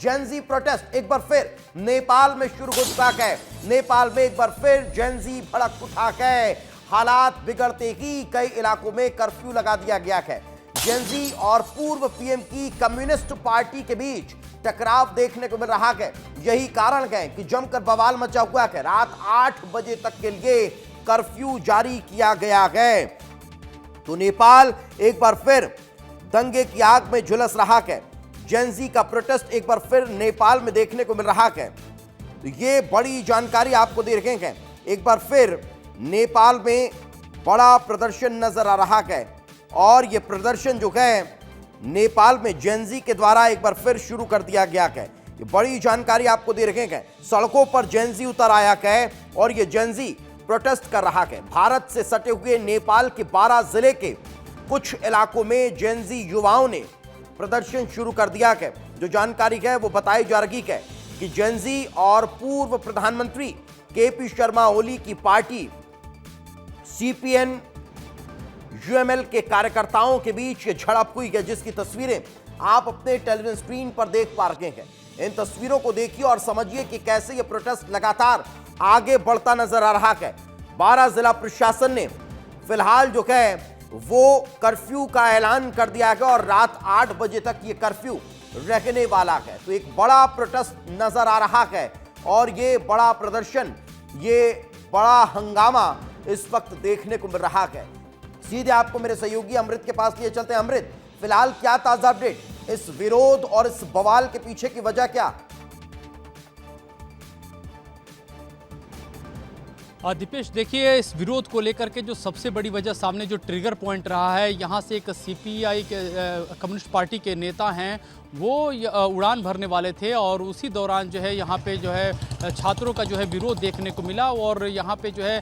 Gen Z protest एक बार फिर नेपाल में शुरू हो चुका है। नेपाल में एक बार फिर जेनजी भड़क उठा है। हालात बिगड़ते ही कई इलाकों में कर्फ्यू लगा दिया गया है। जेनजी और पूर्व पीएम की कम्युनिस्ट पार्टी के बीच टकराव देखने को मिल रहा है। यही कारण है कि जमकर बवाल मचा हुआ है। रात 8 बजे तक के लिए कर्फ्यू जारी किया गया है। तो नेपाल एक बार फिर दंगे की आग में झुलस रहा है। जेनजी का प्रोटेस्ट एक बार फिर नेपाल में देखने को मिल रहा है। तो ये बड़ी जानकारी आपको दे रहे हैं। एक बार फिर नेपाल में बड़ा प्रदर्शन नजर आ रहा है और ये प्रदर्शन जो है नेपाल में जेनजी के द्वारा एक बार फिर शुरू कर दिया गया है। ये बड़ी जानकारी आपको दे रहे हैं। सड़कों पर जेनजी उतर आया है और ये जेनजी प्रोटेस्ट कर रहा है। भारत से सटे हुए नेपाल के 12 जिले के कुछ इलाकों में जेनजी युवाओं ने प्रदर्शन शुरू कर दिया है। जो जानकारी है वो बताई जा रही है कि जेनजी और पूर्व प्रधानमंत्री केपी शर्मा ओली की पार्टी सीपीएन यूएमएल के कार्यकर्ताओं के बीच ये झड़प हुई है, जिसकी तस्वीरें आप अपने टेलीविजन स्क्रीन पर देख पा रहे हैं। इन तस्वीरों को देखिए और समझिए कि कैसे ये प्रोटेस्ट लगातार आगे बढ़ता नजर आ रहा है। 12 जिला प्रशासन ने फिलहाल जो है वो कर्फ्यू का ऐलान कर दिया है और रात 8 बजे तक ये कर्फ्यू रहने वाला है। तो एक बड़ा प्रोटेस्ट नजर आ रहा है और ये बड़ा प्रदर्शन, ये बड़ा हंगामा इस वक्त देखने को मिल रहा है। सीधे आपको मेरे सहयोगी अमृत के पास लिए चलते हैं। अमृत, फिलहाल क्या ताजा अपडेट, इस विरोध और इस बवाल के पीछे की वजह क्या? दीपेश, देखिए, इस विरोध को लेकर के जो सबसे बड़ी वजह सामने जो ट्रिगर पॉइंट रहा है, यहाँ से एक सीपीआई के कम्युनिस्ट पार्टी के नेता हैं, वो उड़ान भरने वाले थे और उसी दौरान जो है यहाँ पे जो है छात्रों का जो है विरोध देखने को मिला और यहाँ पे जो है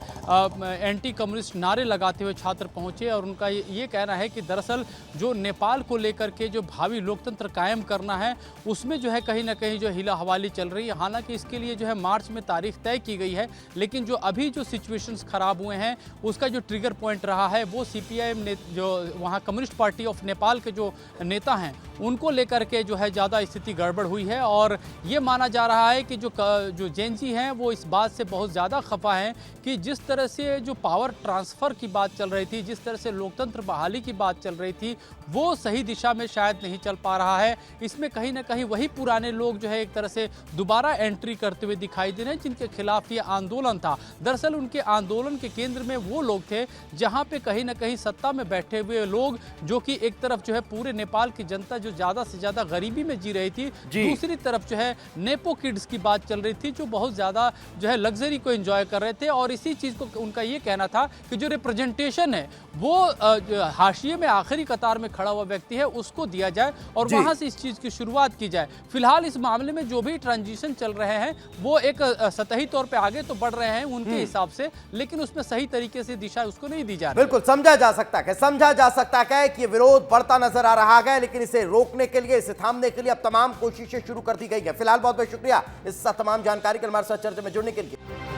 एंटी कम्युनिस्ट नारे लगाते हुए छात्र पहुँचे और उनका ये कहना है कि दरअसल जो नेपाल को लेकर के जो भावी लोकतंत्र कायम करना है उसमें जो है कहीं ना कहीं जो हिला हवाली चल रही है। हालांकि इसके लिए जो है मार्च में तारीख तय की गई है, लेकिन जो अभी जो सिचुएशंस खराब हुए हैं उसका जो ट्रिगर पॉइंट रहा है वो सीपीआईएम ने जो वहाँ कम्युनिस्ट पार्टी ऑफ नेपाल के जो नेता हैं उनको लेकर के जो है ज़्यादा स्थिति गड़बड़ हुई है। और ये माना जा रहा है कि जो जेनजी हैं वो इस बात से बहुत ज़्यादा खफा हैं कि जिस तरह से जो पावर ट्रांसफ़र की बात चल रही थी, जिस तरह से लोकतंत्र बहाली की बात चल रही थी, वो सही दिशा में शायद नहीं चल पा रहा है। इसमें कहीं ना कहीं वही पुराने लोग जो है एक तरह से दोबारा एंट्री करते हुए दिखाई दे रहे हैं, जिनके खिलाफ ये आंदोलन था। दरअसल उनके आंदोलन के केंद्र में वो लोग थे जहाँ पे कहीं ना कहीं सत्ता में बैठे हुए लोग, जो कि एक तरफ जो है पूरे नेपाल की जनता जो ज़्यादा से ज़्यादा गरीबी में जी रही थी, दूसरी तरफ जो है नेपो किड्स की बात चल रही थी जो बहुत ज़्यादा जो है लग्जरी को एंजॉय कर रहे थे। और इसी चीज़ को उनका ये कहना था कि जो रिप्रेजेंटेशन है वो हाशिए में आखिरी कतार में खड़ा हुआ व्यक्ति है उसको दिया जाए और वहाँ से इस चीज़ की शुरुआत की जाए। फिलहाल इस मामले में जो भी ट्रांजिशन चल रहे हैं वो एक सतही तौर पर आगे तो बढ़ रहे हैं उनके हिसाब से, लेकिन उसमें सही तरीके से दिशा उसको नहीं दी जा रही। बिल्कुल समझा जा सकता है कि विरोध बढ़ता नजर आ रहा है, लेकिन इसे रोकने के लिए, इसे थामने के लिए अब तमाम कोशिशें शुरू कर दी गई है। फिलहाल बहुत बहुत शुक्रिया इस तमाम जानकारी के हमारे साथ चर्चा में जुड़ने के लिए।